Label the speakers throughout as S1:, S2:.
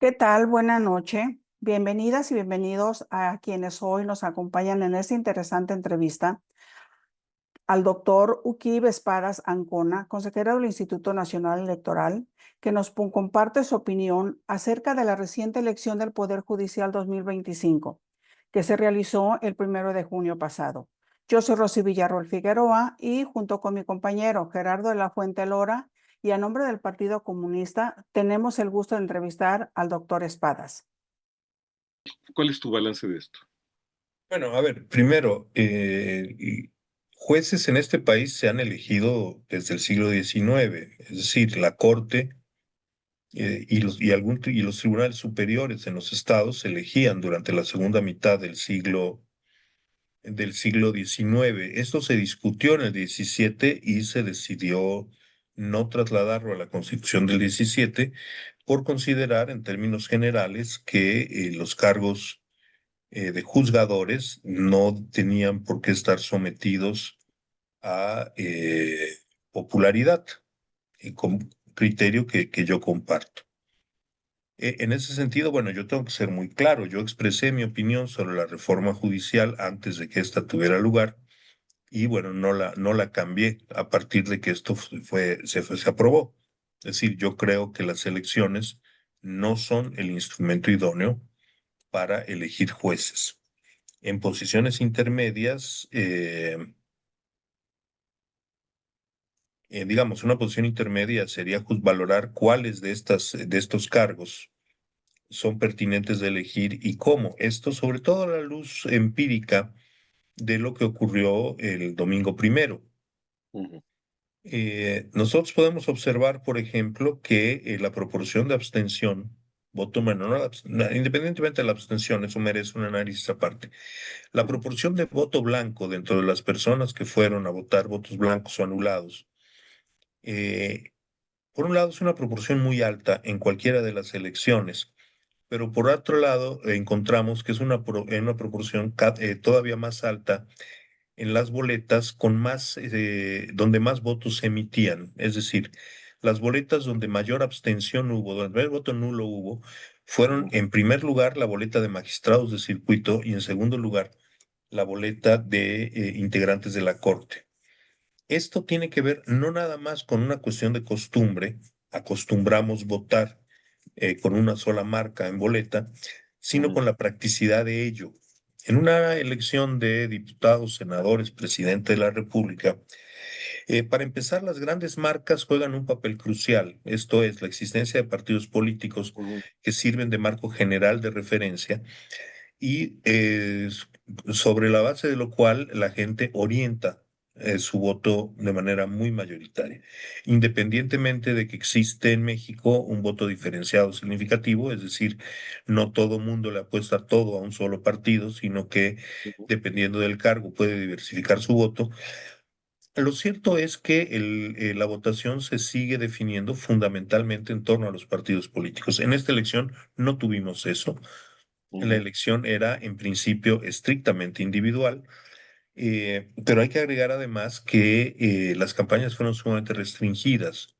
S1: ¿Qué tal? Buenas noches. Bienvenidas y bienvenidos a quienes hoy nos acompañan en esta interesante entrevista al doctor Uquib Espadas Ancona, consejero del Instituto Nacional Electoral, que nos comparte su opinión acerca de la reciente elección del Poder Judicial 2025, que se realizó el 1 de junio pasado. Yo soy Rosy Villarroel Figueroa y junto con mi compañero Gerardo de la Fuente Lora y a nombre del Partido Comunista tenemos el gusto de entrevistar al doctor Espadas.
S2: ¿Cuál es tu balance de esto?
S3: Bueno, a ver, primero, jueces en este país se han elegido desde el siglo XIX, es decir, la Corte y los tribunales superiores en los estados se elegían durante la segunda mitad del siglo XIX. Esto se discutió en el XVII y se decidió no trasladarlo a la Constitución del XVII por considerar en términos generales que los cargos de juzgadores no tenían por qué estar sometidos a popularidad, con criterio que yo comparto. En ese sentido, bueno, yo tengo que ser muy claro. Yo expresé mi opinión sobre la reforma judicial antes de que ésta tuviera lugar y, bueno, no la cambié a partir de que esto se aprobó. Es decir, yo creo que las elecciones no son el instrumento idóneo para elegir jueces. En posiciones intermedias, digamos, una posición intermedia sería valorar cuáles de estos cargos son pertinentes de elegir y cómo. Esto, sobre todo a la luz empírica de lo que ocurrió el domingo primero.
S2: Ujú.
S3: Nosotros podemos observar, por ejemplo, que la proporción de abstención, voto bueno, independientemente de la abstención, eso merece un análisis aparte. La proporción de voto blanco dentro de las personas que fueron a votar, votos blancos o anulados, eh, por un lado es una proporción muy alta en cualquiera de las elecciones, pero por otro lado encontramos que es una proporción todavía más alta en las boletas donde más votos se emitían, es decir, las boletas donde mayor abstención hubo, donde mayor voto nulo hubo, fueron en primer lugar la boleta de magistrados de circuito y en segundo lugar la boleta de integrantes de la Corte. Esto tiene que ver no nada más con una cuestión de costumbre, acostumbramos votar con una sola marca en boleta, sino con la practicidad de ello. En una elección de diputados, senadores, presidente de la República, para empezar, las grandes marcas juegan un papel crucial, esto es, la existencia de partidos políticos que sirven de marco general de referencia y sobre la base de lo cual la gente orienta su voto de manera muy mayoritaria, independientemente de que existe en México un voto diferenciado significativo, es decir, no todo mundo le apuesta todo a un solo partido, sino que dependiendo del cargo puede diversificar su voto. Lo cierto es que la votación se sigue definiendo fundamentalmente en torno a los partidos políticos. En esta elección no tuvimos eso. La elección era en principio estrictamente individual, pero hay que agregar además que las campañas fueron sumamente restringidas.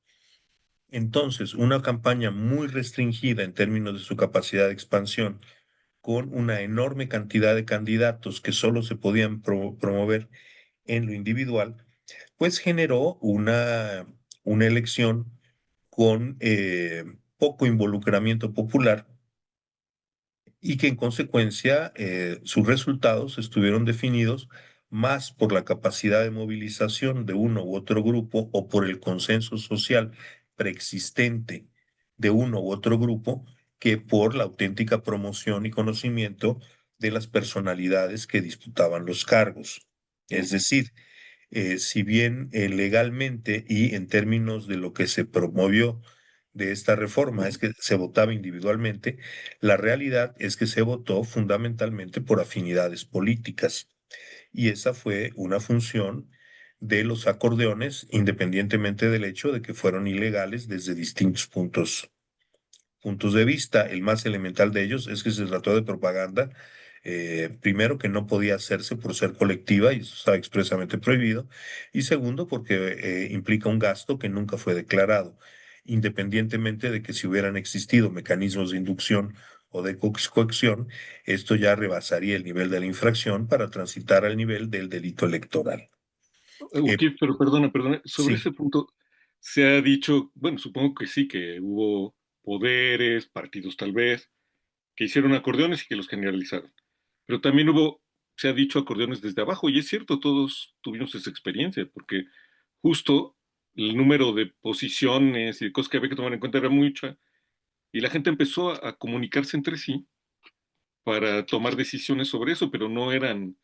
S3: Entonces, una campaña muy restringida en términos de su capacidad de expansión, con una enorme cantidad de candidatos que solo se podían promover en lo individual, pues generó una elección con poco involucramiento popular y que en consecuencia sus resultados estuvieron definidos más por la capacidad de movilización de uno u otro grupo o por el consenso social preexistente de uno u otro grupo que por la auténtica promoción y conocimiento de las personalidades que disputaban los cargos. Es decir, si bien legalmente y en términos de lo que se promovió de esta reforma es que se votaba individualmente, la realidad es que se votó fundamentalmente por afinidades políticas y esa fue una función de los acordeones, independientemente del hecho de que fueron ilegales desde distintos puntos de vista. El más elemental de ellos es que se trató de propaganda, primero que no podía hacerse por ser colectiva y eso está expresamente prohibido, y segundo porque implica un gasto que nunca fue declarado. independientemente de que si hubieran existido mecanismos de inducción o de coacción, esto ya rebasaría el nivel de la infracción para transitar al nivel del delito electoral.
S2: Ok,
S3: Eh,
S2: pero perdona, sobre
S3: sí,
S2: ese punto se ha dicho, bueno, supongo que sí, que hubo poderes, partidos tal vez, que hicieron acordeones y que los generalizaron. Pero también hubo, se ha dicho acordeones desde abajo, y es cierto, todos tuvimos esa experiencia, porque justo el número de posiciones y de cosas que había que tomar en cuenta era mucha, y la gente empezó a comunicarse entre sí para tomar decisiones sobre eso, pero no eran,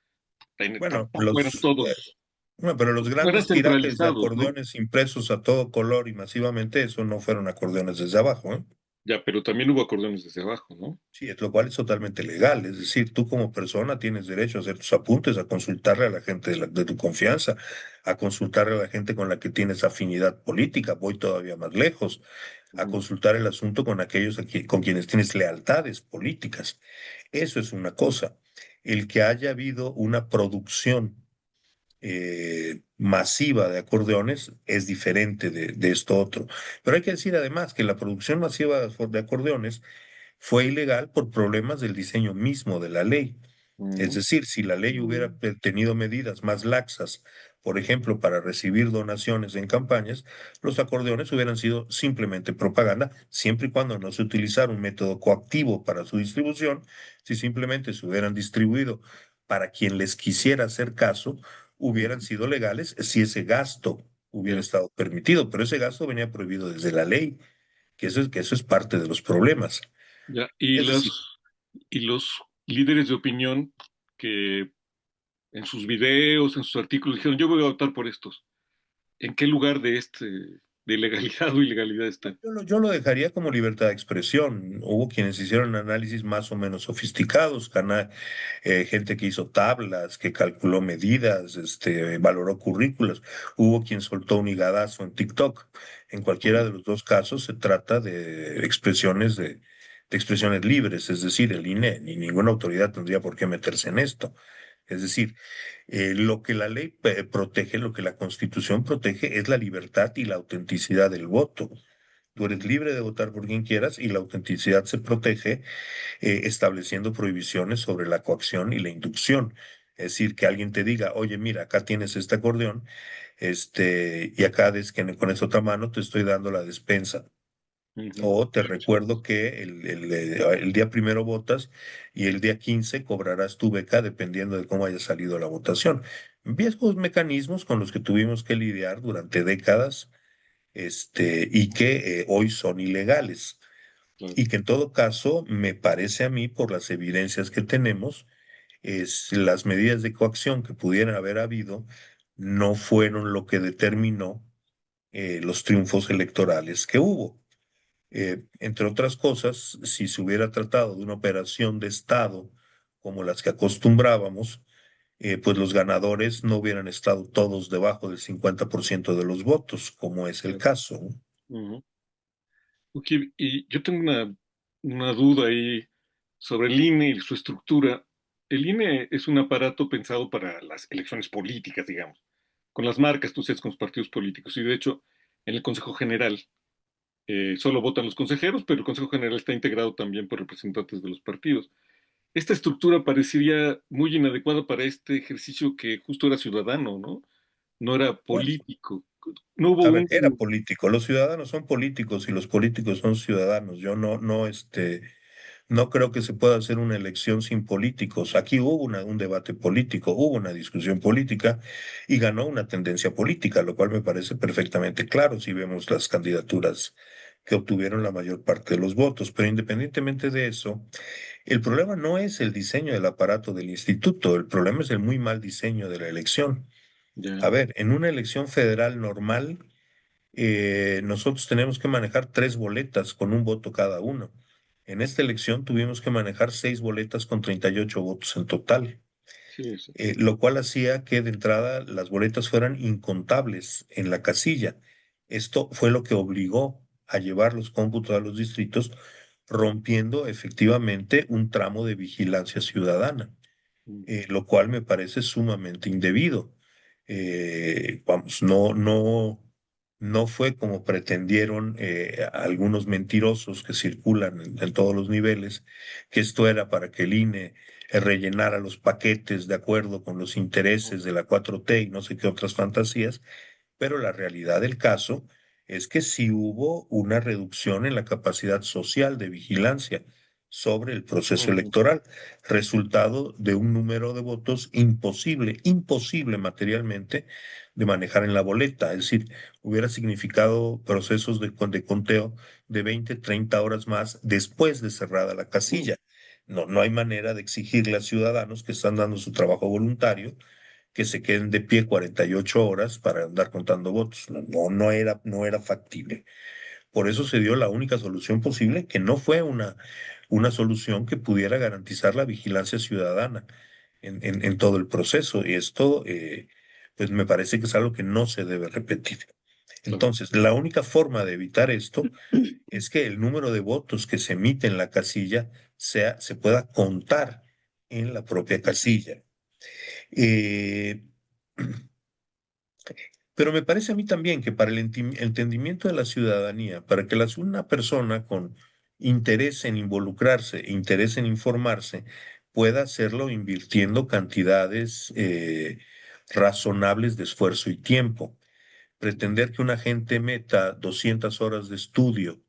S3: bueno,
S2: tampoco eran todos,
S3: bueno, pero los
S2: no eran
S3: grandes tirajes de
S2: centralizados, ¿no?
S3: acordeones impresos a todo color y masivamente, eso no fueron acordeones desde abajo, ¿eh?
S2: Ya, pero también hubo acordeones desde abajo, ¿no?
S3: Sí, lo cual es totalmente legal. Es decir, tú como persona tienes derecho a hacer tus apuntes, a consultarle a la gente de tu confianza, a consultarle a la gente con la que tienes afinidad política. Voy todavía más lejos, a
S2: Ujú.
S3: consultar el asunto con aquellos con quienes tienes lealtades políticas. Eso es una cosa. El que haya habido una producción masiva de acordeones es diferente de esto otro. Pero hay que decir además que la producción masiva de acordeones fue ilegal por problemas del diseño mismo de la ley. Es
S2: Ujú.
S3: decir, si la ley hubiera tenido medidas más laxas, por ejemplo, para recibir donaciones en campañas, los acordeones hubieran sido simplemente propaganda, siempre y cuando no se utilizara un método coactivo para su distribución. Si simplemente se hubieran distribuido para quien les quisiera hacer caso, hubieran
S2: Ujú.
S3: sido legales si ese gasto hubiera
S2: Ya,
S3: estado permitido, pero ese gasto venía prohibido desde la ley, que eso es parte de los problemas.
S2: ya.
S3: Es decir,
S2: Y los líderes de opinión que en sus videos, en sus artículos dijeron, yo voy a votar por estos. ¿En qué lugar de de legalidad o ilegalidad están?
S3: yo lo dejaría como libertad de expresión. Hubo quienes hicieron análisis más o menos sofisticados, gente que hizo tablas, que calculó medidas, valoró currículos. Hubo quien soltó un higadazo en TikTok. En cualquiera de los dos casos se trata de de expresiones libres, es decir, el INE ni ninguna autoridad tendría por qué meterse en esto. Es decir, lo que la ley protege, lo que la Constitución protege es la libertad y la autenticidad del voto. Tú eres libre de votar por quien quieras y la autenticidad se protege estableciendo prohibiciones sobre la coacción y la inducción. Es decir, que alguien te diga, oye, mira, acá tienes este acordeón, y acá con esta otra mano te estoy dando la despensa.
S2: Ujú.
S3: O te recuerdo que el día primero votas y el día 15 cobrarás tu beca dependiendo de cómo haya salido la votación. Viejos mecanismos con los que tuvimos que lidiar durante décadas, y que hoy son ilegales.
S2: Claro.
S3: Y que en todo caso, me parece a mí, por las evidencias que tenemos, las medidas de coacción que pudieran haber habido no fueron lo que determinó los triunfos electorales que hubo. Entre otras cosas, si se hubiera tratado de una operación de Estado como las que acostumbrábamos, pues los ganadores no hubieran estado todos debajo del 50% de los votos, como es el
S2: Claro.
S3: caso, ¿no?
S2: Ujú. Ok, y yo tengo una duda ahí sobre el INE y su estructura. El INE es un aparato pensado para las elecciones políticas, digamos, con las marcas, tú sabes, con los partidos políticos. Y de hecho, en el Consejo General solo votan los consejeros, pero el Consejo General está integrado también por representantes de los partidos. Esta estructura parecería muy inadecuada para este ejercicio que justo era ciudadano, ¿no? No era
S3: Bueno,
S2: político. No hubo
S3: a ver,
S2: un...
S3: era político. Los ciudadanos son políticos y los políticos son ciudadanos. Yo no creo que se pueda hacer una elección sin políticos. Aquí hubo un debate político, hubo una discusión política y ganó una tendencia política, lo cual me parece perfectamente claro si vemos las candidaturas que obtuvieron la mayor parte de los votos. Pero independientemente de eso, el problema no es el diseño del aparato del instituto, el problema es el muy mal diseño de la elección. A
S2: Ya,
S3: ver, en una elección federal normal, nosotros tenemos que manejar tres boletas con un voto cada uno. En esta elección tuvimos que manejar seis boletas con 38 votos en total,
S2: sí, sí.
S3: lo cual hacía que de entrada las boletas fueran incontables en la casilla. Esto fue lo que obligó a llevar los cómputos a los distritos, rompiendo efectivamente un tramo de vigilancia ciudadana,
S2: Ujú.
S3: lo cual me parece sumamente indebido. Vamos, no. no fue como pretendieron algunos mentirosos que circulan en todos los niveles, que esto era para que el INE rellenara los paquetes de acuerdo con los intereses de la 4T y no sé qué otras fantasías, pero la realidad del caso es que sí hubo una reducción en la capacidad social de vigilancia sobre el proceso
S2: Ujú.
S3: electoral, resultado de un número de votos imposible materialmente de manejar en la boleta. Es decir, hubiera significado procesos de conteo de 20, 30 horas más después de cerrada la casilla. No, no hay manera de exigirle a ciudadanos que están dando su trabajo voluntario que se queden de pie 48 horas para andar contando votos. No era factible. Por eso se dio la única solución posible, que no fue una solución que pudiera garantizar la vigilancia ciudadana en todo el proceso. Y esto, pues me parece que es algo que no se debe repetir.
S2: Claro.
S3: Entonces, la única forma de evitar esto es que el número de votos que se emite en la casilla se pueda contar en la propia casilla. Eh, Pero me parece a mí también que para el entendimiento de la ciudadanía, para que una persona con interés en involucrarse, interés en informarse, pueda hacerlo invirtiendo cantidades razonables de esfuerzo y tiempo. Pretender que una gente meta 200 horas de estudio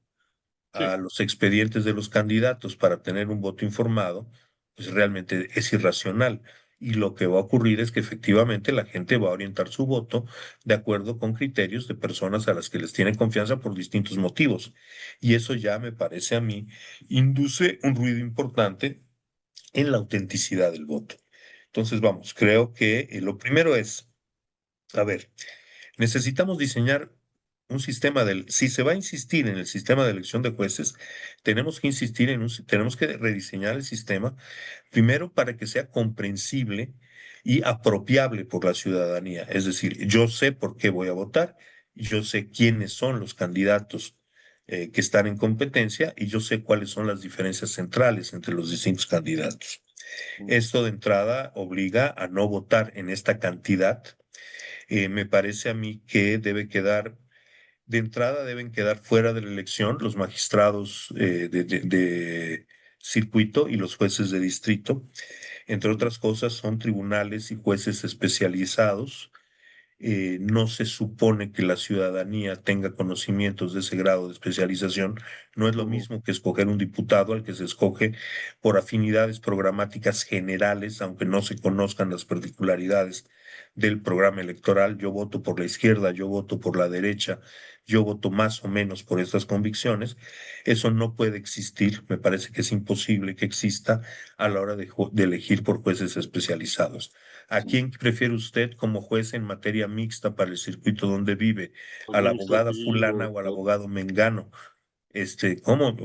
S3: a
S2: Sí.
S3: los expedientes de los candidatos para tener un voto informado, pues realmente es irracional. Y lo que va a ocurrir es que efectivamente la gente va a orientar su voto de acuerdo con criterios de personas a las que les tiene confianza por distintos motivos. Y eso ya me parece a mí induce un ruido importante en la autenticidad del voto. Entonces, vamos, creo que lo primero es, a ver, necesitamos diseñar un sistema si se va a insistir en el sistema de elección de jueces, tenemos que insistir tenemos que rediseñar el sistema primero para que sea comprensible y apropiable por la ciudadanía. Es decir, yo sé por qué voy a votar, yo sé quiénes son los candidatos que están en competencia y yo sé cuáles son las diferencias centrales entre los distintos candidatos. Esto de entrada obliga a no votar en esta cantidad. Me parece a mí que de entrada deben quedar fuera de la elección los magistrados de circuito y los jueces de distrito. Entre otras cosas, son tribunales y jueces especializados. No se supone que la ciudadanía tenga conocimientos de ese grado de especialización. No es lo mismo que escoger un diputado al que se escoge por afinidades programáticas generales, aunque no se conozcan las particularidades del programa electoral. Yo voto por la izquierda, yo voto por la derecha, yo voto más o menos por estas convicciones. Eso no puede existir. Me parece que es imposible que exista a la hora de elegir por jueces especializados. ¿A quién prefiere usted como juez en materia mixta para el circuito donde vive? ¿A la abogada fulana o al abogado mengano? ¿Cómo?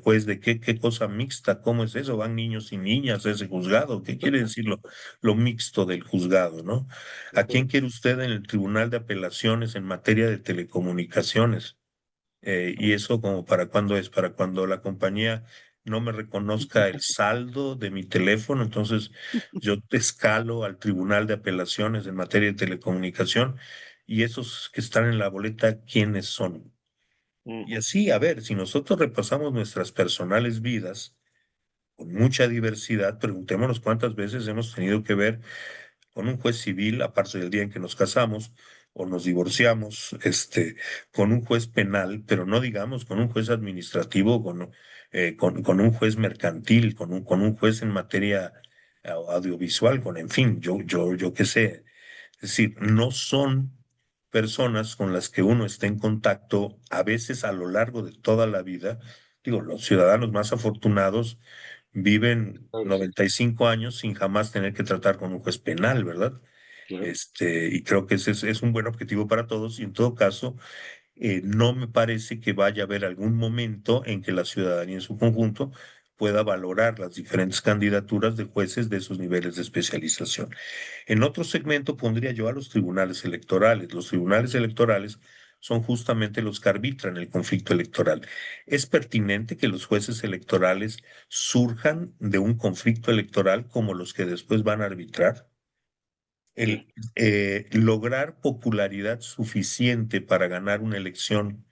S3: Juez de qué cosa mixta? ¿Cómo es eso? ¿Van niños y niñas a ese juzgado? ¿Qué quiere decir lo mixto del juzgado, no? ¿A quién quiere usted en el Tribunal de Apelaciones en materia de telecomunicaciones? ¿Y eso como para cuándo es? Para cuando la compañía no me reconozca el saldo de mi teléfono, entonces yo te escalo al Tribunal de Apelaciones en materia de telecomunicación y esos que están en la boleta, ¿quiénes son? Y
S2: Ujú.
S3: así, a ver, si nosotros repasamos nuestras personales vidas con mucha diversidad, preguntémonos cuántas veces hemos tenido que ver con un juez civil, aparte del día en que nos casamos o nos divorciamos, con un juez penal, pero no digamos con un juez administrativo, con un juez mercantil, con un juez en materia audiovisual, en fin, yo qué sé. Es decir, no son personas con las que uno está en contacto a veces a lo largo de toda la vida. Digo, los ciudadanos más afortunados viven
S2: Claro, sí,
S3: 95 años sin jamás tener que tratar con un juez penal, ¿verdad?
S2: claro.
S3: Y creo que ese es un buen objetivo para todos y en todo caso, no me parece que vaya a haber algún momento en que la ciudadanía en su conjunto pueda valorar las diferentes candidaturas de jueces de esos niveles de especialización. En otro segmento pondría yo a los tribunales electorales. Los tribunales electorales son justamente los que arbitran el conflicto electoral. ¿Es pertinente que los jueces electorales surjan de un conflicto electoral como los que después van a arbitrar?
S2: Sí.
S3: Lograr popularidad suficiente para ganar una elección,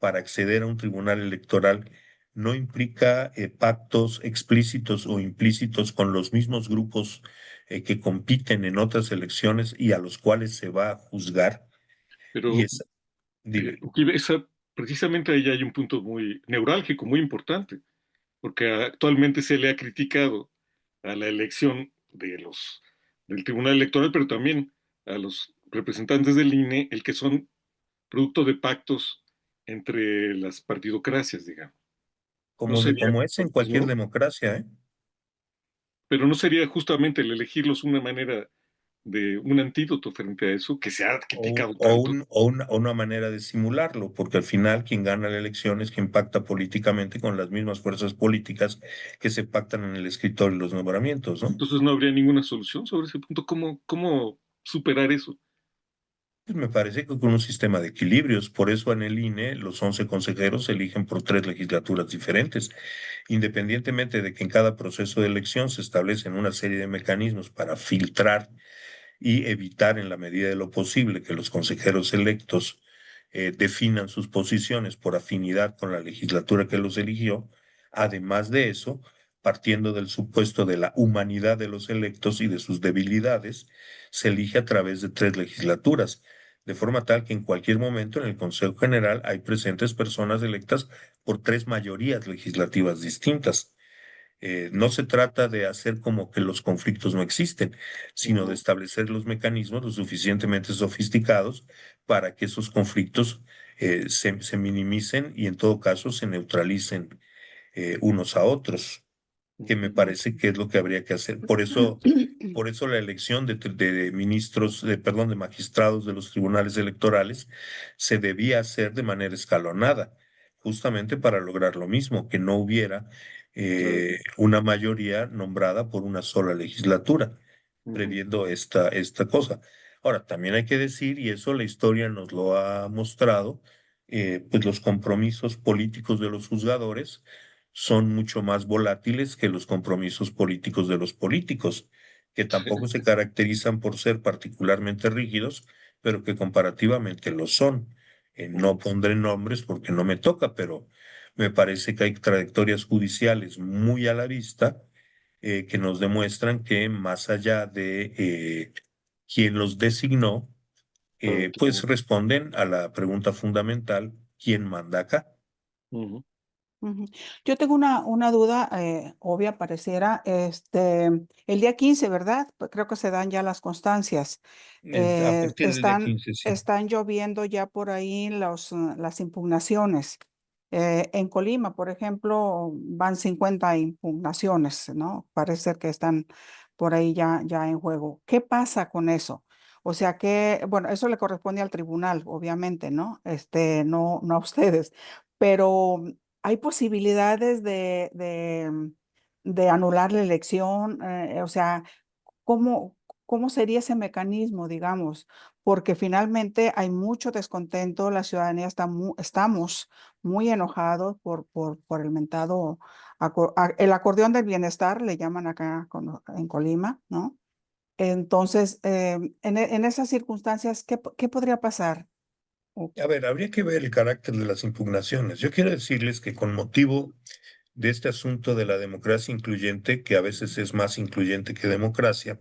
S3: para acceder a un tribunal electoral, no implica pactos explícitos o implícitos con los mismos grupos que compiten en otras elecciones y a los cuales se va a juzgar. Y
S2: Pero
S3: es, diga,
S2: precisamente ahí hay un punto muy neurálgico, muy importante, porque actualmente se le ha criticado a la elección del Tribunal Electoral, pero también a los representantes del INE, el que son producto de pactos entre las partidocracias, digamos. No sería,
S3: como es en
S2: pues
S3: cualquier
S2: no,
S3: democracia, ¿eh?
S2: pero no sería justamente el elegirlos una manera de un antídoto frente a eso que se ha criticado tanto.
S3: O una manera de simularlo, porque al final quien gana la elección es quien pacta políticamente con las mismas fuerzas políticas que se pactan en el escritorio de los nombramientos, ¿no?
S2: Entonces no habría ninguna solución sobre ese punto. ¿Cómo superar eso?
S3: Pues me parece que con un sistema de equilibrios, por eso en el INE los 11 consejeros se eligen por 3 legislaturas diferentes, independientemente de que en cada proceso de elección se establecen una serie de mecanismos para filtrar y evitar en la medida de lo posible que los consejeros electos definan sus posiciones por afinidad con la legislatura que los eligió. Además de eso, partiendo del supuesto de la humanidad de los electos y de sus debilidades, se elige a través de 3 legislaturas, de forma tal que en cualquier momento en el Consejo General hay presentes personas electas por 3 mayorías legislativas distintas. No se trata de hacer como que los conflictos no existen, sino de
S2: Ujú,
S3: establecer los mecanismos lo suficientemente sofisticados para que esos conflictos se minimicen y en todo caso se neutralicen unos a otros, que me
S2: ujú.
S3: parece que es lo que habría que hacer. Por eso la elección de ministros, perdón, de magistrados de los tribunales electorales se debía hacer de manera escalonada, justamente para lograr lo mismo, que no hubiera
S2: Claro.
S3: una mayoría nombrada por una sola legislatura,
S2: Ujú,
S3: previendo esta cosa. Ahora, también hay que decir, y eso la historia nos lo ha mostrado, pues los compromisos políticos de los juzgadores son mucho más volátiles que los compromisos políticos de los políticos, que tampoco se caracterizan por ser particularmente rígidos, pero que comparativamente lo son. No
S2: ujú,
S3: pondré nombres porque no me toca, pero me parece que hay trayectorias judiciales muy a la vista que nos demuestran que más allá de quién los designó,
S2: claro.
S3: pues responden a la pregunta fundamental, ¿quién manda acá?
S2: Ujú.
S1: Ujú. Yo tengo una duda obvia, pareciera, el día 15, ¿verdad? Pues creo que se dan ya las constancias.
S3: A partir del día
S1: Están,
S3: 15, sí.
S1: están lloviendo ya por ahí las impugnaciones. En Colima, por ejemplo, van 50 impugnaciones, ¿no? Parece que están por ahí ya en juego. ¿Qué pasa con eso? O sea que, bueno, eso le corresponde al tribunal, obviamente, ¿no? No a ustedes, pero hay posibilidades de anular la elección, o sea, ¿cómo, cómo sería ese mecanismo, digamos? Porque finalmente hay mucho descontento, la ciudadanía estamos muy enojados por el mentado, el acordeón del bienestar, le llaman acá en Colima, ¿no? Entonces, en esas circunstancias, ¿qué podría pasar? O-
S3: A ver, habría que ver el carácter de las impugnaciones. Yo quiero decirles que con motivo de este asunto de la democracia incluyente, que a veces es más incluyente que democracia,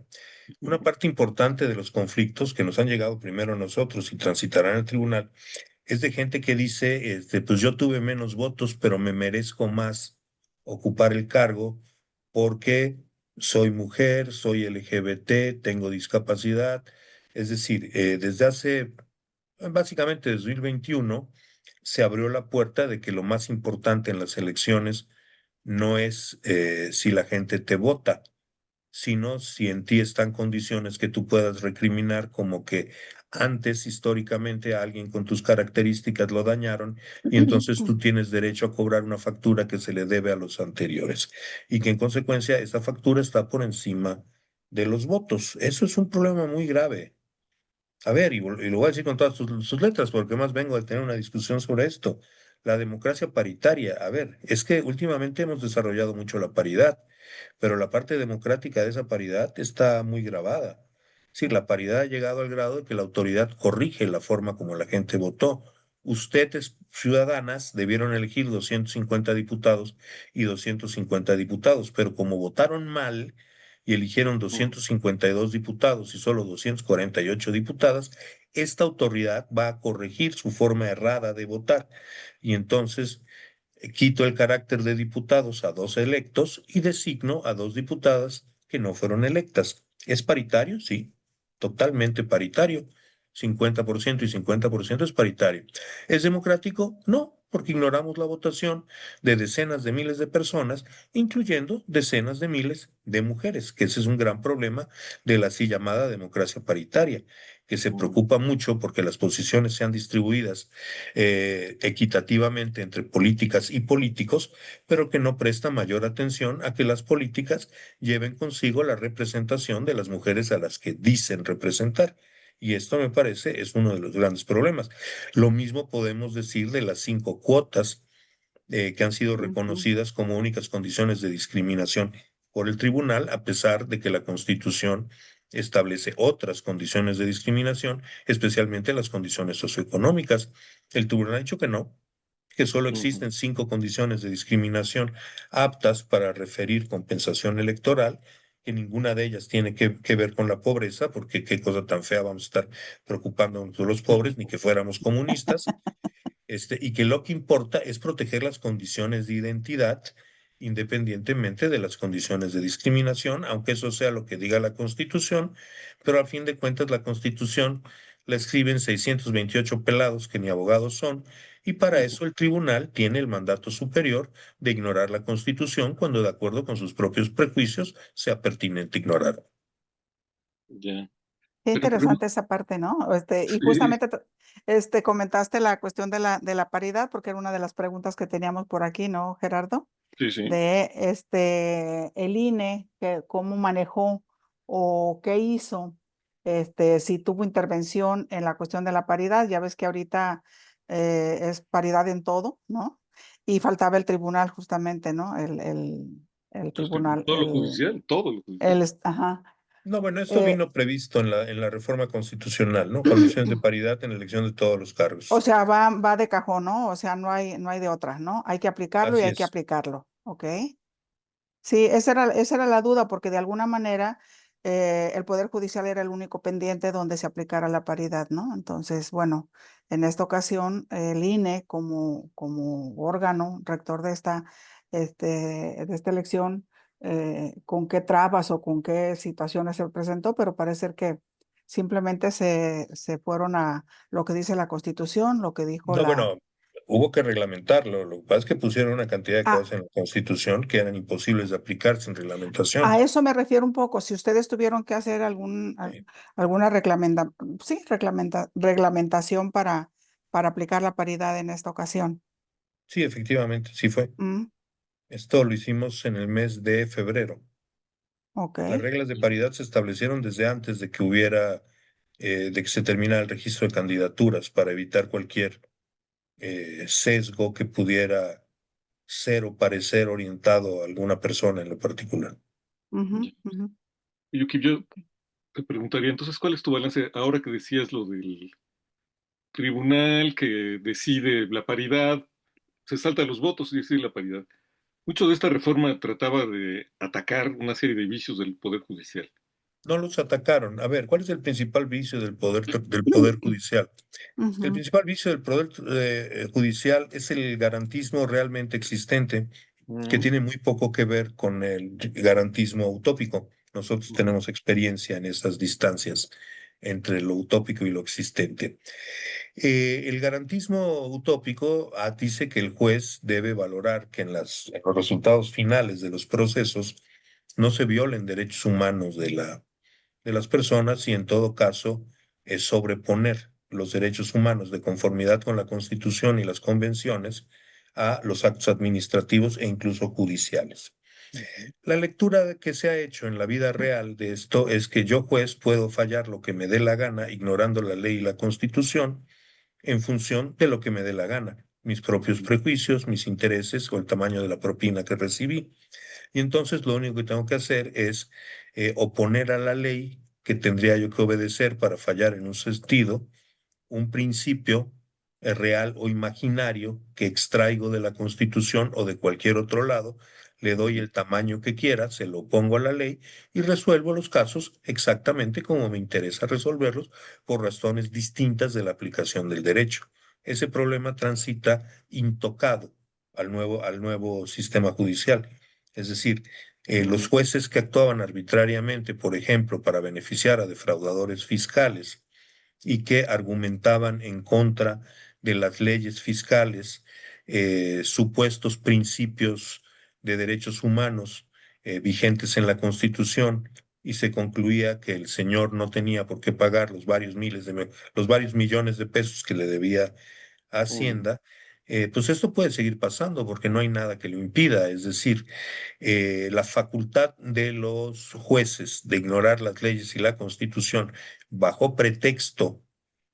S3: una parte importante de los conflictos que nos han llegado primero a nosotros y transitarán al tribunal es de gente que dice, pues yo tuve menos votos, pero me merezco más ocupar el cargo porque soy mujer, soy LGBT, tengo discapacidad. Es decir, desde hace, básicamente desde 2021, se abrió la puerta de que lo más importante en las elecciones no es si la gente te vota, sino si en ti están condiciones que tú puedas recriminar, como que antes históricamente a alguien con tus características lo dañaron y entonces tú tienes derecho a cobrar una factura que se le debe a los anteriores y que en consecuencia esa factura está por encima de los votos. Eso es un problema muy grave. A ver, y lo voy a decir con todas sus letras, porque más vengo de tener una discusión sobre esto. La democracia paritaria. A ver, es que últimamente hemos desarrollado mucho la paridad, pero la parte democrática de esa paridad está muy grabada. Sí, la paridad ha llegado al grado de que la autoridad corrige la forma como la gente votó. Ustedes, ciudadanas, debieron elegir 250 diputados y 250 diputados, pero como votaron mal y eligieron
S2: Ujú.
S3: 252 diputados y solo 248 diputadas, esta autoridad va a corregir su forma errada de votar. Y entonces quito el carácter de diputados a dos electos y designo a dos diputadas que no fueron electas. ¿Es paritario? Sí, totalmente paritario. 50% y 50% es paritario. ¿Es democrático? No, porque ignoramos la votación de decenas de miles de personas, incluyendo decenas de miles de mujeres, que ese es un gran problema de la así llamada democracia paritaria, que se
S1: Mm.
S3: preocupa mucho porque las posiciones sean distribuidas equitativamente entre políticas y políticos, pero que no presta mayor atención a que las políticas lleven consigo la representación de las mujeres a las que dicen representar. Y esto me parece es uno de los grandes problemas. Lo mismo podemos decir de las 5 cuotas que han sido
S1: Ujú.
S3: reconocidas como únicas condiciones de discriminación por el tribunal, a pesar de que la Constitución establece otras condiciones de discriminación, especialmente las condiciones socioeconómicas. El tribunal ha dicho que no, que solo
S2: Ujú.
S3: existen 5 condiciones de discriminación aptas para referir compensación electoral, que ninguna de ellas tiene que ver con la pobreza, porque qué cosa tan fea vamos a estar preocupándonos de los pobres, ni que fuéramos comunistas, y que lo que importa es proteger las condiciones de identidad independientemente de las condiciones de discriminación, aunque eso sea lo que diga la Constitución, pero al fin de cuentas la Constitución la escriben 628 pelados que ni abogados son, y para
S2: Ujú.
S3: eso el tribunal tiene el mandato superior de ignorar la Constitución cuando de acuerdo con sus propios prejuicios sea pertinente ignorar.
S2: Ya.
S1: Qué
S2: Pero por ejemplo,
S1: interesante esa parte, ¿no? Y
S2: sí,
S1: justamente comentaste la cuestión de la paridad, porque era una de las preguntas que teníamos por aquí, ¿no, Gerardo?
S2: sí, sí.
S1: De el INE, que cómo manejó o qué hizo, si tuvo intervención en la cuestión de la paridad. Ya ves que ahorita es paridad en todo, ¿no? Y faltaba el tribunal justamente, ¿no? El tribunal,
S2: Todo lo judicial, todo lo judicial.
S1: ajá.
S3: No, bueno, eso
S1: eh,
S3: vino previsto en la reforma constitucional, ¿no? Condiciones de paridad en la elección de todos los
S1: O
S3: cargos.
S1: sea, va de cajón, ¿no? O sea, no hay de otra, ¿no? Hay que aplicarlo y
S3: Así
S1: hay que
S3: es.
S1: aplicarlo, ¿ok? Sí, esa era la duda, porque de alguna manera el Poder Judicial era el único pendiente donde se aplicara la paridad, ¿no? Entonces, bueno, en esta ocasión el INE como órgano rector de esta elección, con qué trabas o con qué situaciones se presentó, pero parece ser que simplemente se fueron a lo que dice la Constitución, lo que dijo
S3: No,
S1: la...
S3: bueno, hubo que reglamentarlo. Lo que pasa es que pusieron una cantidad de
S1: Ah,
S3: cosas en la Constitución que eran imposibles de aplicar sin reglamentación.
S1: a eso me refiero un poco. Si ustedes tuvieron que hacer
S3: Eh,
S1: alguna reglamentación para aplicar la paridad en esta ocasión.
S3: Sí, efectivamente, sí fue.
S1: Mm,
S3: Esto lo hicimos en el mes de febrero.
S1: ok.
S3: Las reglas de paridad se establecieron desde antes de que de que se terminara el registro de candidaturas para evitar cualquier sesgo que pudiera ser o parecer orientado a alguna persona en lo particular.
S2: Ya.
S1: Ujú, ujú.
S2: Yo te preguntaría, entonces, ¿cuál es tu balance ahora que decías lo del tribunal que decide la paridad, se salta los votos y decide la paridad? Mucho de esta reforma trataba de atacar una serie de vicios del Poder Judicial.
S3: No los atacaron. A ver, ¿cuál es el principal vicio del poder judicial? El
S1: Ujú,
S3: principal vicio del poder judicial es el garantismo realmente existente, que
S2: Mm,
S3: tiene muy poco que ver con el garantismo utópico. Nosotros
S2: ujú,
S3: tenemos experiencia en esas distancias entre lo utópico y lo existente. El garantismo utópico dice que el juez debe valorar que en los resultados finales de los procesos no se violen derechos humanos de las personas y en todo caso sobreponer los derechos humanos de conformidad con la Constitución y las convenciones a los actos administrativos e incluso judiciales.
S2: ujú.
S3: La lectura que se ha hecho en la vida real de esto es que yo juez puedo fallar lo que me dé la gana ignorando la ley y la Constitución en función de lo que me dé la gana, mis propios prejuicios, mis intereses o el tamaño de la propina que recibí. Y entonces lo único que tengo que hacer es oponer a la ley que tendría yo que obedecer para fallar en un sentido, un principio real o imaginario que extraigo de la Constitución o de cualquier otro lado, le doy el tamaño que quiera, se lo pongo a la ley y resuelvo los casos exactamente como me interesa resolverlos por razones distintas de la aplicación del derecho. Ese problema transita intocado al nuevo sistema judicial. Es decir, los jueces que actuaban arbitrariamente, por ejemplo, para beneficiar a defraudadores fiscales, y que argumentaban en contra de las leyes fiscales, supuestos principios de derechos humanos vigentes en la Constitución, y se concluía que el señor no tenía por qué pagar los varios millones de pesos que le debía a Hacienda. Pues esto puede seguir pasando porque no hay nada que lo impida. Es decir, la facultad de los jueces de ignorar las leyes y la Constitución bajo pretexto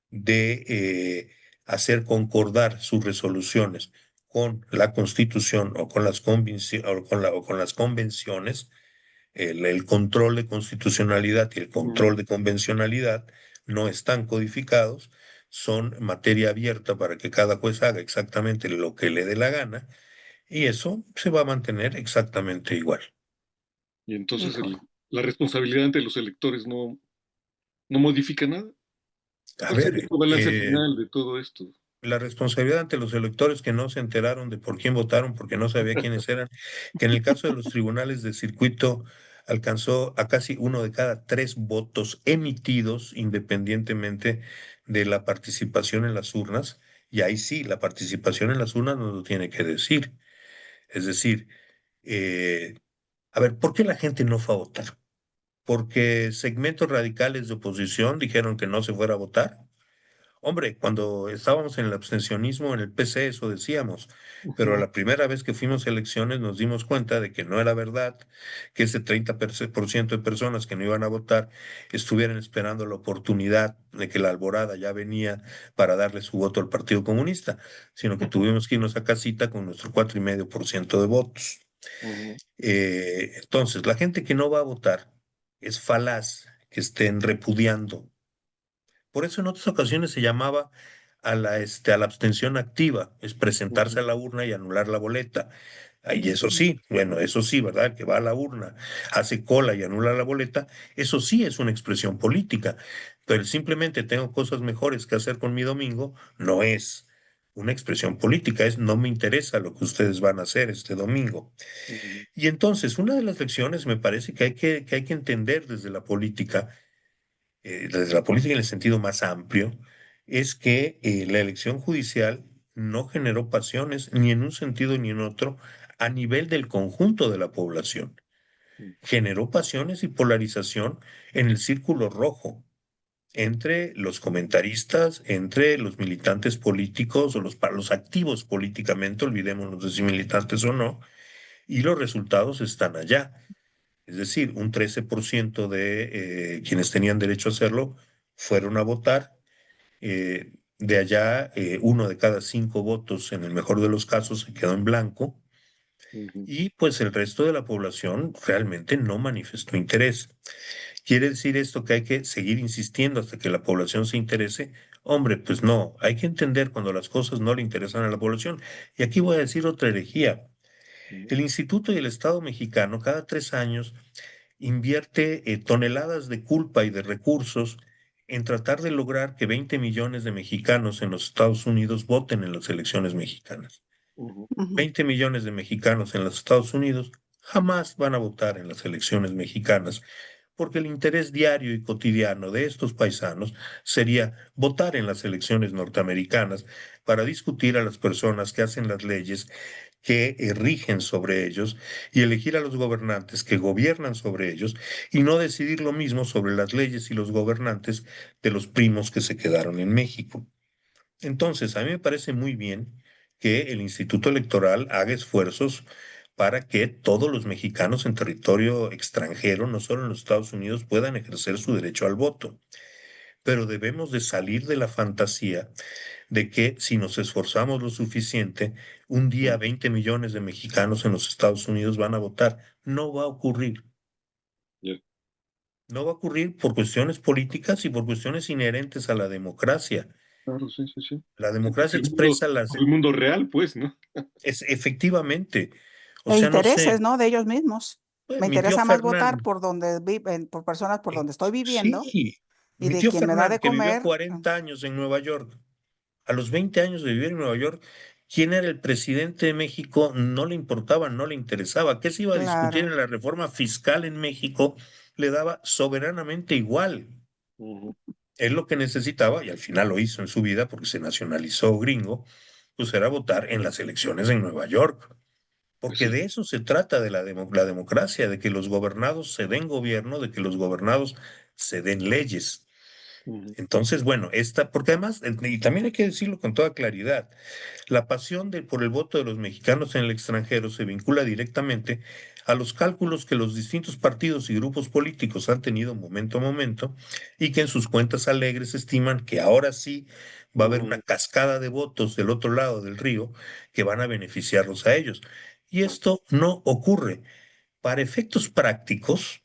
S3: de hacer concordar sus resoluciones con la Constitución o con las convenciones, el control de constitucionalidad y el control de convencionalidad no están codificados, son materia abierta para que cada juez haga exactamente lo que le dé la gana, y eso se va a mantener exactamente igual.
S2: Y entonces
S1: Híjole.
S2: la responsabilidad ante los electores no modifica nada.
S3: A
S2: ¿Cuál sería
S3: ver,
S2: tu balance final de todo esto?
S3: la responsabilidad ante los electores que no se enteraron de por quién votaron porque no sabía quiénes eran, que en el caso de los tribunales de circuito alcanzó a casi 1 de cada 3 votos emitidos independientemente de la participación en las urnas. Y ahí sí, la participación en las urnas nos lo tiene que decir. Es decir, eh, a ver, ¿por qué la gente no fue a votar? Porque segmentos radicales de oposición dijeron que no se fuera a votar. Hombre, cuando estábamos en el abstencionismo en el PC, eso decíamos, pero
S2: Ujú,
S3: la primera vez que fuimos a elecciones nos dimos cuenta de que no era verdad, que ese 30% de personas que no iban a votar estuvieran esperando la oportunidad de que la alborada ya venía para darle su voto al Partido Comunista, sino que tuvimos que irnos a casita con nuestro 4,5% de votos.
S2: ujú,
S3: Entonces, la gente que no va a votar es falaz que estén repudiando. Por eso en otras ocasiones se llamaba a la abstención activa, es presentarse
S2: ujú,
S3: a la urna y anular la boleta. Y eso
S1: Ujú.
S3: sí, bueno, eso sí, ¿verdad? El que va a la urna, hace cola y anula la boleta, eso sí es una expresión política. Pero el simplemente tengo cosas mejores que hacer con mi domingo no es una expresión política, es no me interesa lo que ustedes van a hacer este domingo.
S2: ujú,
S3: Y entonces, una de las lecciones me parece que hay que entender desde la política en el sentido más amplio, es que la elección judicial no generó pasiones ni en un sentido ni en otro a nivel del conjunto de la población. Generó pasiones y polarización en el círculo rojo, entre los comentaristas, entre los militantes políticos o los activos políticamente, olvidémonos de si militantes o no, y los resultados están allá. Es decir, un 13% de quienes tenían derecho a hacerlo fueron a votar. De allá, 1 de cada 5 votos, en el mejor de los casos, se quedó en blanco.
S2: ujú,
S3: Y pues el resto de la población realmente no manifestó interés. ¿Quiere decir esto que hay que seguir insistiendo hasta que la población se interese? Hombre, pues no, hay que entender cuando las cosas no le interesan a la población. Y aquí voy a decir otra herejía.
S2: ujú,
S3: El Instituto y el Estado mexicano cada 3 años invierte toneladas de culpa y de recursos en tratar de lograr que 20 millones de mexicanos en los Estados Unidos voten en las elecciones mexicanas.
S2: ujú,
S3: 20 millones de mexicanos en los Estados Unidos jamás van a votar en las elecciones mexicanas, porque el interés diario y cotidiano de estos paisanos sería votar en las elecciones norteamericanas para discutir a las personas que hacen las leyes que rigen sobre ellos y elegir a los gobernantes que gobiernan sobre ellos, y no decidir lo mismo sobre las leyes y los gobernantes de los primos que se quedaron en México. Entonces, a mí me parece muy bien que el Instituto Electoral haga esfuerzos para que todos los mexicanos en territorio extranjero, no solo en los Estados Unidos, puedan ejercer su derecho al voto. Pero debemos de salir de la fantasía de que si nos esforzamos lo suficiente, un día
S2: ujú.
S3: 20 millones de mexicanos en los Estados Unidos van a votar. No va a ocurrir.
S2: Ya.
S3: No va a ocurrir por cuestiones políticas y por cuestiones inherentes a la democracia.
S2: Claro, sí, sí, sí.
S3: La
S2: Sí,
S3: democracia expresa
S2: por el mundo real, pues, ¿no?
S3: es efectivamente, o
S1: E
S3: sea, no sé,
S1: intereses, ¿no? De ellos mismos. Me
S3: mi tío
S1: interesa más votar
S3: Fernán,
S1: por donde viven, por personas por donde estoy viviendo
S3: sí,
S1: y
S3: mi
S1: de
S3: tío
S1: quien me da
S3: Fernán,
S1: de
S3: que vivió
S1: comer.
S3: 40 años en Nueva York, a los 20 años de vivir en Nueva York, quién era el presidente de México no le importaba, no le interesaba. ¿Qué se iba a discutir
S1: Claro,
S3: en la reforma fiscal en México? Le daba soberanamente igual.
S2: Ujú.
S3: Él lo que necesitaba, y al final lo hizo en su vida porque se nacionalizó gringo, pues era votar en las elecciones en Nueva York.
S2: Pues
S3: Porque
S2: sí.
S3: de eso se trata de la democracia, de que los gobernados se den gobierno, de que los gobernados se den leyes.
S2: Ujú.
S3: Entonces, bueno, porque además, y también hay que decirlo con toda claridad, la pasión por el voto de los mexicanos en el extranjero se vincula directamente a los cálculos que los distintos partidos y grupos políticos han tenido momento a momento y que en sus cuentas alegres estiman que ahora sí va a haber una
S2: Ujú.
S3: cascada de votos del otro lado del río que van a beneficiarlos a ellos. Y esto no ocurre. Para efectos prácticos,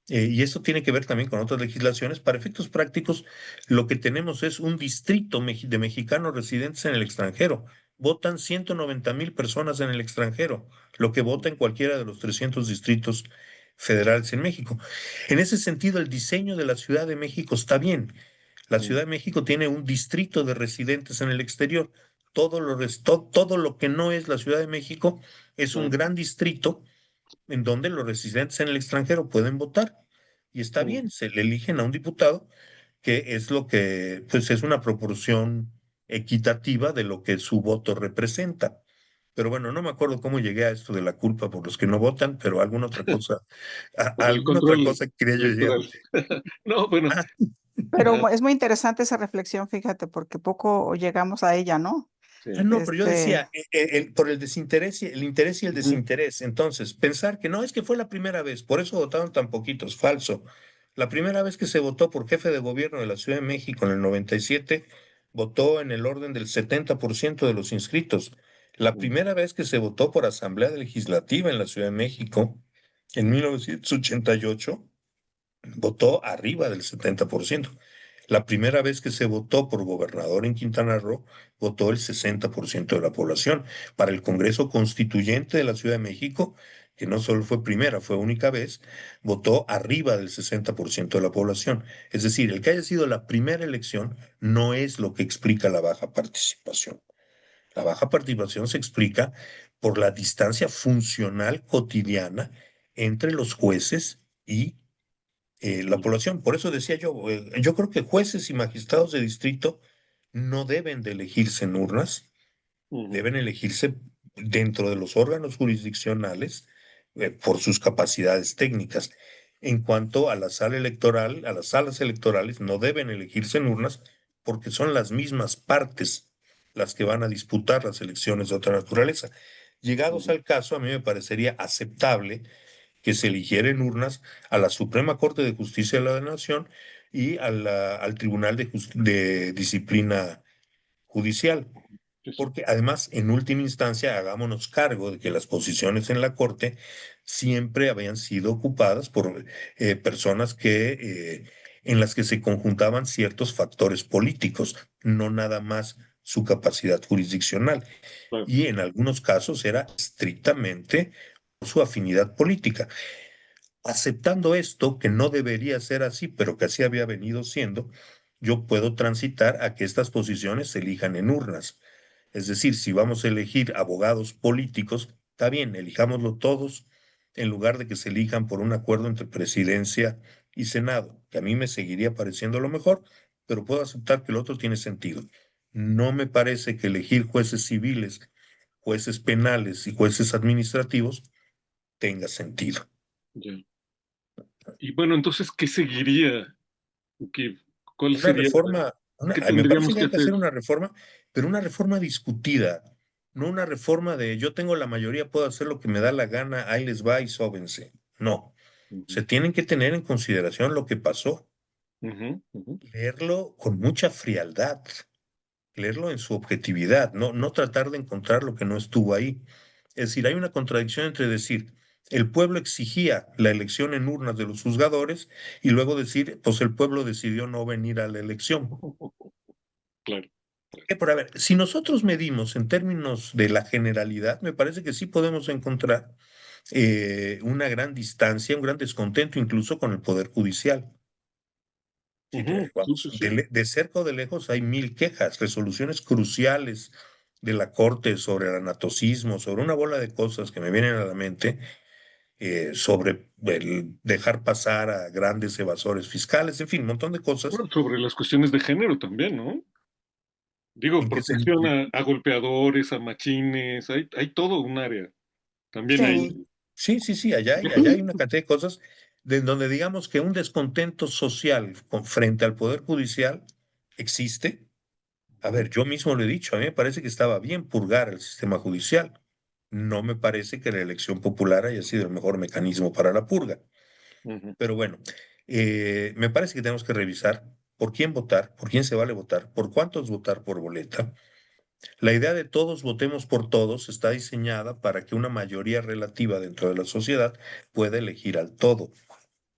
S3: y esto tiene que ver también con otras legislaciones. Para efectos prácticos, lo que tenemos es un distrito de mexicanos residentes en el extranjero. Votan 190,000 personas en el extranjero, lo que vota en cualquiera de los 300 distritos federales en México. En ese sentido, el diseño de la Ciudad de México está bien. La Ciudad de México tiene un distrito de residentes en el exterior. Todo lo que no es la Ciudad de México es un
S2: Ujú.
S3: gran distrito en donde los residentes en el extranjero pueden votar. Y está
S2: Ujú.
S3: bien, se le eligen a un diputado, que es lo que, pues es una proporción equitativa de lo que su voto representa. Pero bueno, no me acuerdo cómo llegué a esto de la culpa por los que no votan, pero alguna otra cosa, a
S2: Por el
S3: alguna otra
S2: control
S3: cosa quería yo llegar.
S2: electoral. No, bueno,
S3: Ah,
S1: pero
S2: ajá,
S1: es muy interesante esa reflexión, fíjate, porque poco llegamos a ella, ¿no?
S2: sí.
S3: no, pero yo
S1: Este,
S3: decía, por el desinterés, el interés y el
S2: Ujú.
S3: desinterés. Entonces, pensar que no es que fue la primera vez, por eso votaron tan poquitos, falso. La primera vez que se votó por jefe de gobierno de la Ciudad de México en el 97, votó en el orden del 70% de los inscritos. La
S2: Ujú.
S3: primera vez que se votó por Asamblea Legislativa en la Ciudad de México, en 1988, votó arriba del 70%. La primera vez que se votó por gobernador en Quintana Roo, votó el 60% de la población. Para el Congreso Constituyente de la Ciudad de México, que no solo fue primera, fue única vez, votó arriba del 60% de la población. Es decir, el que haya sido la primera elección no es lo que explica la baja participación. La baja participación se explica por la distancia funcional cotidiana entre los jueces y la
S2: Ujú.
S3: población. Por eso decía yo creo que jueces y magistrados de distrito no deben de elegirse en urnas,
S2: Ujú.
S3: deben elegirse dentro de los órganos jurisdiccionales por sus capacidades técnicas. En cuanto a la sala electoral, a las salas electorales no deben elegirse en urnas porque son las mismas partes las que van a disputar las elecciones de otra naturaleza. Llegados
S2: Ujú.
S3: al caso, a mí me parecería aceptable que se eligiera en urnas a la Suprema Corte de Justicia de la Nación y al Tribunal de Disciplina Judicial.
S2: Sí, sí.
S3: Porque además, en última instancia, hagámonos cargo de que las posiciones en la Corte siempre habían sido ocupadas por personas en las que se conjuntaban ciertos factores políticos, no nada más su capacidad jurisdiccional.
S2: Claro.
S3: Y en algunos casos era estrictamente por su afinidad política. Aceptando esto, que no debería ser así, pero que así había venido siendo, yo puedo transitar a que estas posiciones se elijan en urnas. Es decir, si vamos a elegir abogados políticos, está bien, elijámoslo todos en lugar de que se elijan por un acuerdo entre presidencia y Senado, que a mí me seguiría pareciendo lo mejor, pero puedo aceptar que el otro tiene sentido. No me parece que elegir jueces civiles, jueces penales y jueces administrativos tenga sentido.
S2: Ya. Y bueno, entonces, ¿qué seguiría? ¿Cuál
S3: Una
S2: sería?
S3: reforma,
S2: ¿Qué
S3: me parece
S2: tendríamos
S3: que
S2: que
S3: hay que
S2: hacer?
S3: hacer una reforma, pero una reforma discutida, no una reforma de yo tengo la mayoría, puedo hacer lo que me da la gana, ahí les va y sóbense. No,
S2: Ujú.
S3: se tienen que tener en consideración lo que pasó,
S2: Ujú. Ujú.
S3: leerlo con mucha frialdad, leerlo en su objetividad, no tratar de encontrar lo que no estuvo ahí. Es decir, hay una contradicción entre decir, el pueblo exigía la elección en urnas de los juzgadores y luego decir, pues el pueblo decidió no venir a la elección.
S2: Claro.
S3: Pero a ver, si nosotros medimos en términos de la generalidad, me parece que sí podemos encontrar una gran distancia, un gran descontento incluso con el Poder Judicial. Sí,
S2: Ujú, sí,
S3: vamos,
S2: sí, sí.
S3: de cerca o de lejos hay mil quejas, resoluciones cruciales de la Corte sobre el anatocismo, sobre una bola de cosas que me vienen a la mente, sobre el dejar pasar a grandes evasores fiscales, en fin, un montón de cosas.
S2: Bueno, sobre las cuestiones de género también, ¿no? Digo,
S3: ¿En qué
S2: protección
S3: sentido?
S2: a golpeadores, a machines, hay todo un área. También
S1: Sí,
S2: hay.
S3: Sí, allá hay una cantidad de cosas de donde digamos que un descontento social frente al Poder Judicial existe. A ver, yo mismo lo he dicho, a mí me parece que estaba bien purgar el sistema judicial. No me parece que la elección popular haya sido el mejor mecanismo para la purga.
S2: Ujú,
S3: Pero bueno, me parece que tenemos que revisar por quién votar, por quién se vale votar, por cuántos votar por boleta. La idea de todos votemos por todos está diseñada para que una mayoría relativa dentro de la sociedad pueda elegir al todo.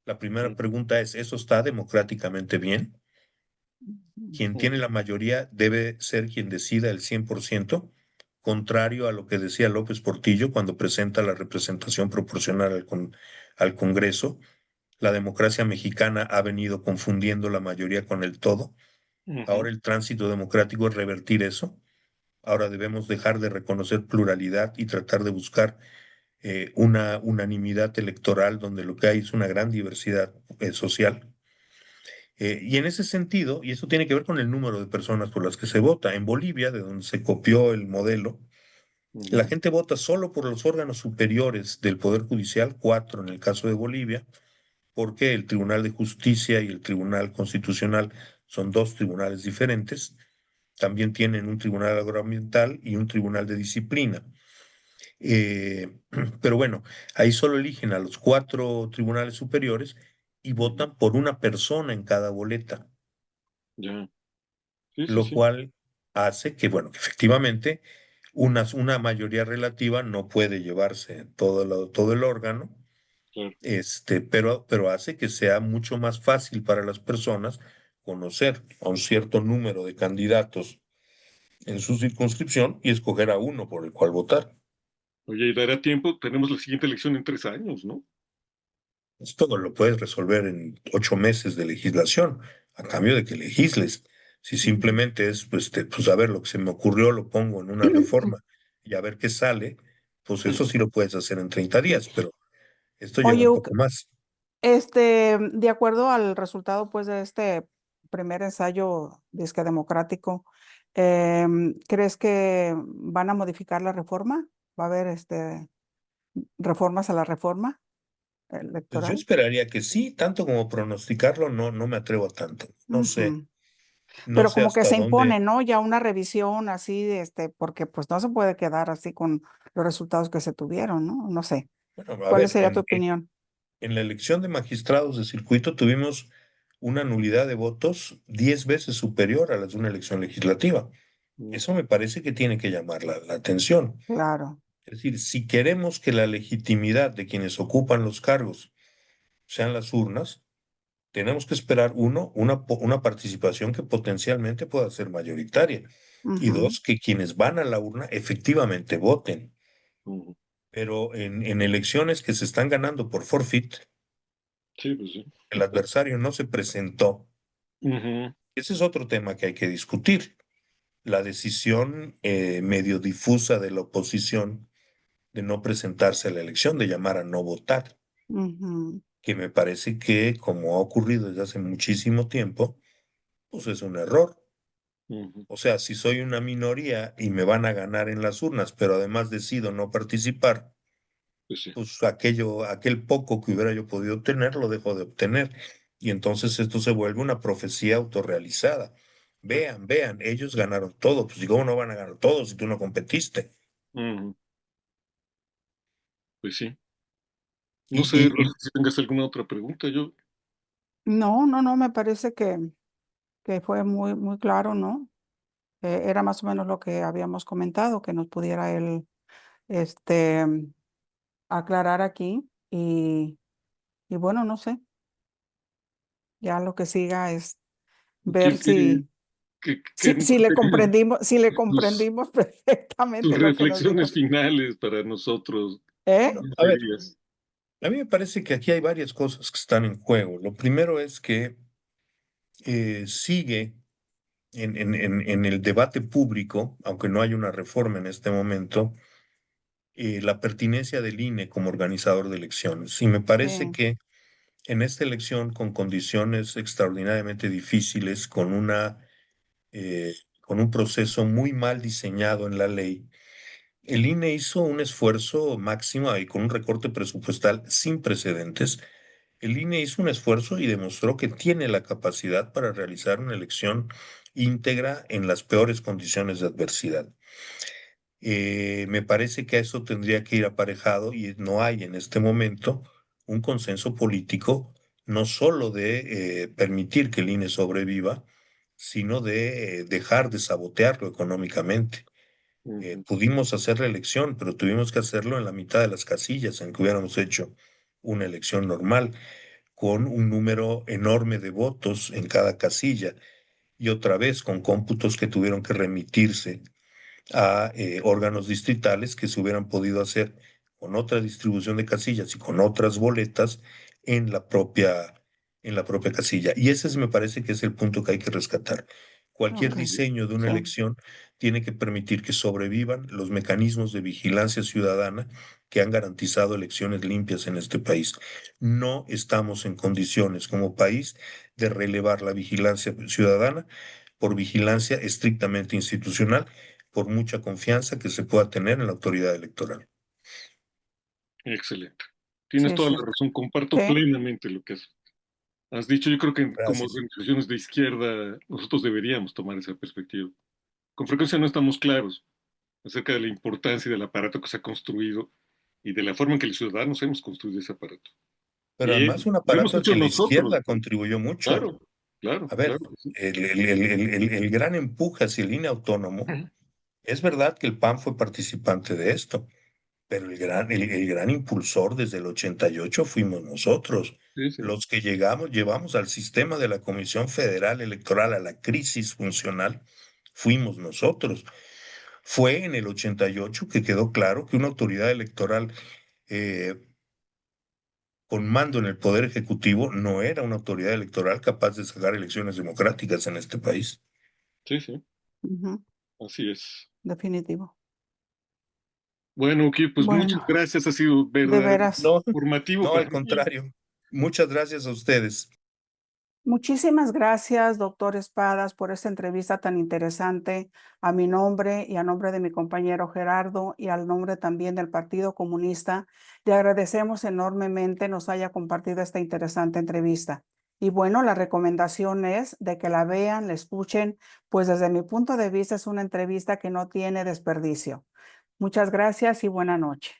S3: La primera
S2: ujú,
S3: pregunta es, ¿eso está democráticamente bien? Quien tiene
S2: ujú,
S3: la mayoría debe ser quien decida el 100%, contrario a lo que decía López Portillo cuando presenta la representación proporcional al Congreso. La democracia mexicana ha venido confundiendo la mayoría con el todo.
S2: ujú,
S3: Ahora el tránsito democrático es revertir eso. Ahora debemos dejar de reconocer pluralidad y tratar de buscar una unanimidad electoral donde lo que hay es una gran diversidad social. Y en ese sentido, y eso tiene que ver con el número de personas por las que se vota, en Bolivia, de donde se copió el modelo, la
S2: ujú,
S3: gente vota solo por los órganos superiores del Poder Judicial, cuatro en el caso de Bolivia, porque el Tribunal de Justicia y el Tribunal Constitucional son dos tribunales diferentes. También tienen un tribunal agroambiental y un tribunal de disciplina. Eh, pero bueno, ahí solo eligen a los cuatro tribunales superiores y
S2: ujú.
S3: votan por una persona en cada boleta,
S2: Ya. Sí, sí,
S3: lo
S2: sí.
S3: cual hace que, bueno, que efectivamente una mayoría relativa no puede llevarse todo el órgano,
S2: Claro.
S3: pero hace que sea mucho más fácil para las personas conocer a un cierto número de candidatos en su circunscripción y escoger a uno por el cual votar.
S2: Oye, y dará tiempo, tenemos la siguiente elección en 3 años, ¿no?
S3: Esto lo puedes resolver en 8 meses de legislación, a cambio de que legisles. Si
S2: Ujú.
S3: simplemente es, pues a ver, lo que se me ocurrió lo pongo en una reforma y a ver qué sale, pues eso sí lo puedes hacer en 30 días, pero esto lleva
S1: Oye,
S3: un poco más.
S1: de acuerdo al resultado, pues, de este primer ensayo disque democrático, ¿crees que van a modificar la reforma? ¿Va a haber reformas a la reforma
S3: Pues yo
S1: electoral?
S3: esperaría que sí, tanto como pronosticarlo, no me atrevo a tanto.
S1: Ujú.
S3: No
S1: Pero
S3: sé
S1: como que
S3: hasta
S1: se
S3: dónde.
S1: impone, ¿no? Ya una revisión así, porque pues no se puede quedar así con los resultados que se tuvieron, ¿no? No sé.
S3: Bueno, a
S1: ¿Cuál
S3: ver,
S1: sería tu opinión?
S3: en la elección de magistrados de circuito tuvimos una nulidad de votos 10 veces superior a las de una elección legislativa.
S2: Mm,
S3: Eso me parece que tiene que llamar la atención.
S1: Claro.
S3: Es decir, si queremos que la legitimidad de quienes ocupan los cargos sean las urnas, tenemos que esperar, uno, una participación que potencialmente pueda ser mayoritaria. Y
S1: Ujú,
S3: dos, que quienes van a la urna efectivamente voten.
S2: ujú.
S3: Pero en elecciones que se están ganando por forfeit,
S2: Sí, pues sí.
S3: el adversario no se presentó.
S2: Ujú,
S3: Ese es otro tema que hay que discutir. La decisión medio difusa de la oposición de no presentarse a la elección, de llamar a no votar,
S1: ujú,
S3: que me parece que, como ha ocurrido desde hace muchísimo tiempo, pues es un error.
S2: ujú.
S3: O sea, si soy una minoría y me van a ganar en las urnas, pero además decido no participar,
S2: Pues sí.
S3: pues aquel poco que hubiera yo podido obtener, lo dejo de obtener. Y entonces esto se vuelve una profecía autorrealizada.
S2: Claro.
S3: Vean, ellos ganaron todo. Pues, ¿y cómo no van a ganar todo si tú no competiste?
S2: Ujú. Pues sí. No
S3: Y,
S2: sé,
S3: y,
S2: Rosa, si tengas alguna otra pregunta. Yo,
S1: No, no, no, me parece que fue muy, muy claro, ¿no? Era más o menos lo que habíamos comentado, que nos pudiera él, este, aclarar aquí y bueno, no sé. Ya lo que siga es ver
S2: ¿Qué,
S1: si le
S2: tus,
S1: comprendimos
S2: tus
S1: perfectamente lo que nos dijo.
S2: reflexiones finales para nosotros?
S1: ¿Eh?
S3: No, a ver,
S2: Serías?
S3: a mí me parece que aquí hay varias cosas que están en juego. Lo primero es que sigue en el debate público, aunque no hay una reforma en este momento, la pertinencia del INE como organizador de elecciones. Y me parece
S1: Sí,
S3: que en esta elección, con condiciones extraordinariamente difíciles, con un proceso muy mal diseñado en la ley, el INE hizo un esfuerzo máximo y con un recorte presupuestal sin precedentes. El INE hizo un esfuerzo y demostró que tiene la capacidad para realizar una elección íntegra en las peores condiciones de adversidad. Me parece que a eso tendría que ir aparejado y no hay en este momento un consenso político, no solo de permitir que el INE sobreviva, sino de dejar de sabotearlo económicamente.
S2: Ujú,
S3: Pudimos hacer la elección, pero tuvimos que hacerlo en la mitad de las casillas en que hubiéramos hecho una elección normal, con un número enorme de votos en cada casilla y otra vez con cómputos que tuvieron que remitirse a órganos distritales que se hubieran podido hacer con otra distribución de casillas y con otras boletas en en la propia casilla. Y ese me parece que es el punto que hay que rescatar. Cualquier
S1: ok,
S3: diseño de una
S1: sí,
S3: elección tiene que permitir que sobrevivan los mecanismos de vigilancia ciudadana que han garantizado elecciones limpias en este país. No estamos en condiciones como país de relevar la vigilancia ciudadana por vigilancia estrictamente institucional, por mucha confianza que se pueda tener en la autoridad electoral.
S2: excelente. Tienes
S1: sí,
S2: toda
S1: sí,
S2: la razón. Comparto
S1: sí,
S2: plenamente lo que has dicho. Yo creo que como
S3: Gracias.
S2: organizaciones de izquierda nosotros deberíamos tomar esa perspectiva. Con frecuencia no estamos claros acerca de la importancia del aparato que se ha construido y de la forma en que los ciudadanos hemos construido ese aparato.
S3: Pero
S2: Y
S3: además un
S2: lo hemos
S3: aparato al
S2: hecho
S3: que la
S2: nosotros,
S3: izquierda
S2: ¿no?
S3: contribuyó mucho.
S2: Claro, claro,
S3: A ver,
S2: claro que sí.
S3: el gran empuje hacia el INE autónomo, es verdad que el PAN fue participante de esto, pero el gran impulsor desde el 88 fuimos nosotros,
S2: Sí, sí.
S3: los que llevamos al sistema de la Comisión Federal Electoral a la crisis funcional, fuimos nosotros. Fue en el 88 que quedó claro que una autoridad electoral eh, con mando en el Poder Ejecutivo no era una autoridad electoral capaz de sacar elecciones democráticas en este país.
S2: Sí, sí,
S1: ujú,
S2: así es.
S1: definitivo.
S2: Bueno, Uki, pues muchas
S1: Bueno,
S2: gracias. Ha sido
S1: de
S2: verdaderamente
S1: veras.
S3: No,
S2: formativo
S3: no,
S2: para
S3: al
S2: mí.
S3: contrario. Muchas gracias a ustedes.
S1: Muchísimas gracias, doctor Espadas, por esta entrevista tan interesante. A mi nombre y a nombre de mi compañero Gerardo y al nombre también del Partido Comunista, le agradecemos enormemente nos haya compartido esta interesante entrevista. Y bueno, la recomendación es de que la vean, la escuchen, pues desde mi punto de vista es una entrevista que no tiene desperdicio. Muchas gracias y buena noche.